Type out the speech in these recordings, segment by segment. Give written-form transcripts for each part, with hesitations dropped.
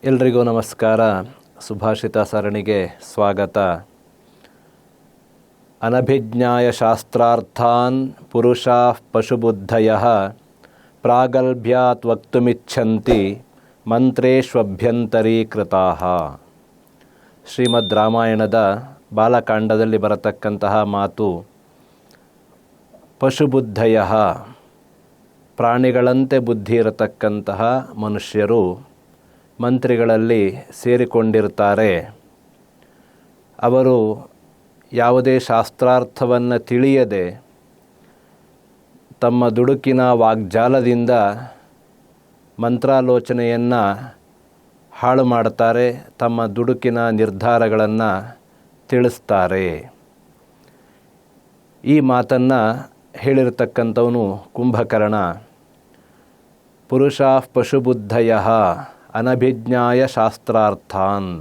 ಎಲ್ರಿಗೂ ನಮಸ್ಕಾರ. ಸುಭಾಷಿತ ಸರಣಿಗೆ ಸ್ವಾಗತ. ಅನಭಿಜ್ಞಾಯ ಶಾಸ್ತ್ರಾರ್ಥಾನ್ ಪುರುಷಾಃ ಪಶುಬುದ್ಧಯಃ ಪ್ರಾಗಲ್ಭ್ಯಾತ್ ವಕ್ತುಮಿಚ್ಛಂತಿ ಮಂತ್ರೇಷ್ವಭ್ಯಂತರೀಕೃತಾಃ. ಶ್ರೀಮದ್ ರಾಮಾಯಣದ ಬಾಲಕಾಂಡದಲ್ಲಿ ಬರತಕ್ಕಂತಹ ಮಾತು. ಪಶುಬುದ್ಧಯಃ, ಪ್ರಾಣಿಗಳಂತೆ ಬುದ್ಧಿ ಇರತಕ್ಕಂತಹ ಮನುಷ್ಯರು ಮಂತ್ರಿಗಳಲ್ಲಿ ಸೇರಿಕೊಂಡಿರ್ತಾರೆ. ಅವರು ಯಾವುದೇ ಶಾಸ್ತ್ರಾರ್ಥವನ್ನು ತಿಳಿಯದೆ ತಮ್ಮ ದುಡುಕಿನ ವಾಗ್ಜಾಲದಿಂದ ಮಂತ್ರಾಲೋಚನೆಯನ್ನು ಹಾಳು ಮಾಡ್ತಾರೆ, ತಮ್ಮ ದುಡುಕಿನ ನಿರ್ಧಾರಗಳನ್ನು ತಿಳಿಸ್ತಾರೆ. ಈ ಮಾತನ್ನು ಹೇಳಿರ್ತಕ್ಕಂಥವನು ಕುಂಭಕರ್ಣ. ಪುರುಷಾಃ ಪಶುಬುದ್ಧಯಃ ಅನಭಿಜ್ಞಾಯ ಶಾಸ್ತ್ರಾರ್ಥಾನ್,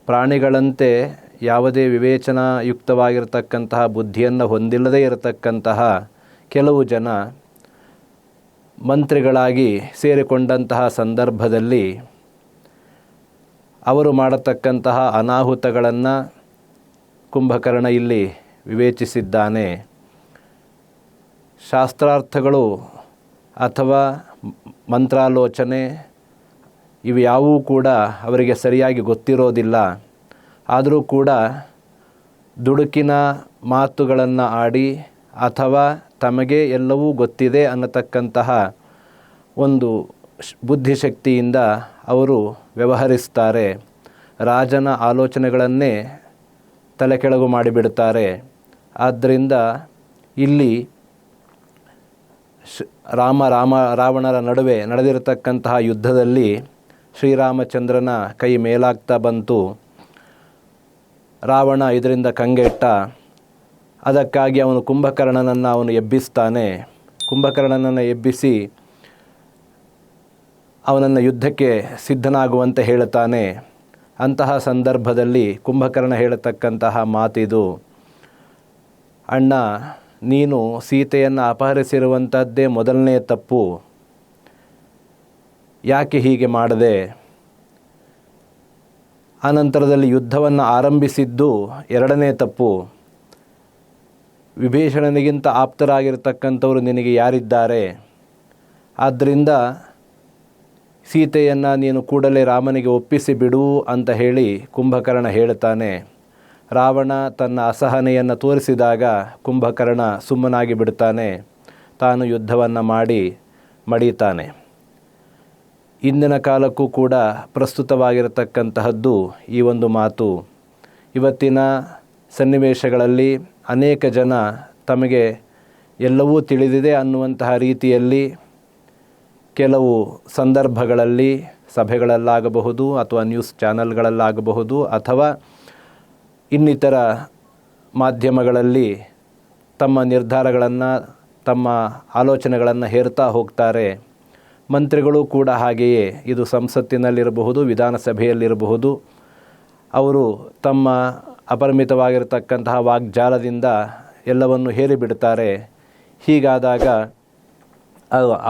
ಪ್ರಾಣಿಗಳಂತೆ ಯಾವುದೇ ವಿವೇಚನಾಯುಕ್ತವಾಗಿರತಕ್ಕಂತಹ ಬುದ್ಧಿಯನ್ನು ಹೊಂದಿಲ್ಲದೇ ಇರತಕ್ಕಂತಹ ಕೆಲವು ಜನ ಮಂತ್ರಿಗಳಾಗಿ ಸೇರಿಕೊಂಡಂತಹ ಸಂದರ್ಭದಲ್ಲಿ ಅವರು ಮಾಡತಕ್ಕಂತಹ ಅನಾಹುತಗಳನ್ನು ಕುಂಭಕರ್ಣ ಇಲ್ಲಿ ವಿವೇಚಿಸಿದ್ದಾನೆ. ಶಾಸ್ತ್ರಾರ್ಥಗಳು ಅಥವಾ ಮಂತ್ರಾಲೋಚನೆ ಇವು ಯಾವುವೂ ಕೂಡ ಅವರಿಗೆ ಸರಿಯಾಗಿ ಗೊತ್ತಿರೋದಿಲ್ಲ. ಆದರೂ ಕೂಡ ದುಡುಕಿನ ಮಾತುಗಳನ್ನು ಆಡಿ ಅಥವಾ ತಮಗೆ ಎಲ್ಲವೂ ಗೊತ್ತಿದೆ ಅನ್ನತಕ್ಕಂತಹ ಒಂದು ಬುದ್ಧಿಶಕ್ತಿಯಿಂದ ಅವರು ವ್ಯವಹರಿಸ್ತಾರೆ. ರಾಜನ ಆಲೋಚನೆಗಳನ್ನೇ ತಲೆಕೆಳಗು ಮಾಡಿಬಿಡುತ್ತಾರೆ. ಆದ್ದರಿಂದ ಇಲ್ಲಿ ರಾವಣರ ನಡುವೆ ನಡೆದಿರತಕ್ಕಂತಹ ಯುದ್ಧದಲ್ಲಿ ಶ್ರೀರಾಮಚಂದ್ರನ ಕೈ ಮೇಲಾಗ್ತಾ ಬಂತು. ರಾವಣ ಇದರಿಂದ ಕಂಗೆಟ್ಟ. ಅದಕ್ಕಾಗಿ ಅವನು ಕುಂಭಕರ್ಣನನ್ನು ಎಬ್ಬಿಸ್ತಾನೆ. ಕುಂಭಕರ್ಣನನ್ನು ಎಬ್ಬಿಸಿ ಅವನನ್ನು ಯುದ್ಧಕ್ಕೆ ಸಿದ್ಧನಾಗುವಂತೆ ಹೇಳುತ್ತಾನೆ. ಅಂತಹ ಸಂದರ್ಭದಲ್ಲಿ ಕುಂಭಕರ್ಣ ಹೇಳತಕ್ಕಂತಹ ಮಾತಿದು. ಅಣ್ಣ, ನೀನು ಸೀತೆಯನ್ನು ಅಪಹರಿಸಿರುವಂಥದ್ದೇ ಮೊದಲನೇ ತಪ್ಪು. ಯಾಕೆ ಹೀಗೆ ಮಾಡದೆ? ಆನಂತರದಲ್ಲಿ ಯುದ್ಧವನ್ನು ಆರಂಭಿಸಿದ್ದು ಎರಡನೇ ತಪ್ಪು. ವಿಭೀಷಣನಿಗಿಂತ ಆಪ್ತರಾಗಿರ್ತಕ್ಕಂಥವರು ನಿನಗೆ ಯಾರಿದ್ದಾರೆ? ಆದ್ದರಿಂದ ಸೀತೆಯನ್ನು ನೀನು ಕೂಡಲೇ ರಾಮನಿಗೆ ಒಪ್ಪಿಸಿ ಬಿಡು ಅಂತ ಹೇಳಿ ಕುಂಭಕರ್ಣ ಹೇಳುತ್ತಾನೆ. ರಾವಣ ತನ್ನ ಅಸಹನೆಯನ್ನು ತೋರಿಸಿದಾಗ ಕುಂಭಕರ್ಣ ಸುಮ್ಮನಾಗಿ ಬಿಡ್ತಾನೆ. ತಾನು ಯುದ್ಧವನ್ನು ಮಾಡಿ ಮಡಿತಾನೆ. ಇಂದಿನ ಕಾಲಕ್ಕೂ ಕೂಡ ಪ್ರಸ್ತುತವಾಗಿರತಕ್ಕಂತಹದ್ದು ಈ ಒಂದು ಮಾತು. ಇವತ್ತಿನ ಸನ್ನಿವೇಶಗಳಲ್ಲಿ ಅನೇಕ ಜನ ತಮಗೆ ಎಲ್ಲವೂ ತಿಳಿದಿದೆ ಅನ್ನುವಂತಹ ರೀತಿಯಲ್ಲಿ ಕೆಲವು ಸಂದರ್ಭಗಳಲ್ಲಿ ಸಭೆಗಳಲ್ಲಾಗಬಹುದು ಅಥವಾ ನ್ಯೂಸ್ ಚಾನಲ್ಗಳಲ್ಲಾಗಬಹುದು ಅಥವಾ ಇನ್ನಿತರ ಮಾಧ್ಯಮಗಳಲ್ಲಿ ತಮ್ಮ ನಿರ್ಧಾರಗಳನ್ನು ತಮ್ಮ ಆಲೋಚನೆಗಳನ್ನು ಹೇರ್ತಾ ಹೋಗ್ತಾರೆ. ಮಂತ್ರಿಗಳು ಕೂಡ ಹಾಗೆಯೇ. ಇದು ಸಂಸತ್ತಿನಲ್ಲಿರಬಹುದು, ವಿಧಾನಸಭೆಯಲ್ಲಿರಬಹುದು. ಅವರು ತಮ್ಮ ಅಪರಿಮಿತವಾಗಿರತಕ್ಕಂತಹ ವಾಗ್ಜಾಲದಿಂದ ಎಲ್ಲವನ್ನು ಹೇರಿಬಿಡ್ತಾರೆ. ಹೀಗಾದಾಗ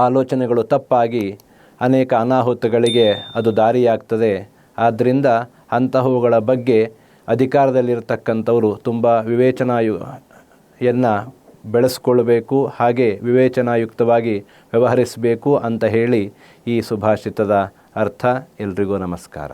ಆಲೋಚನೆಗಳು ತಪ್ಪಾಗಿ ಅನೇಕ ಅನಾಹುತಗಳಿಗೆ ಅದು ದಾರಿಯಾಗ್ತದೆ. ಆದ್ದರಿಂದ ಅಂತಹವುಗಳ ಬಗ್ಗೆ ಅಧಿಕಾರದಲ್ಲಿರ್ತಕ್ಕಂಥವರು ತುಂಬ ವಿವೇಚನೆಯನ್ನು ಬೆಳೆಸ್ಕೊಳ್ಬೇಕು, ಹಾಗೆ ವಿವೇಚನಾಯುಕ್ತವಾಗಿ ವ್ಯವಹರಿಸಬೇಕು ಅಂತ ಹೇಳಿ ಈ ಸುಭಾಷಿತದ ಅರ್ಥ. ಎಲ್ರಿಗೂ ನಮಸ್ಕಾರ.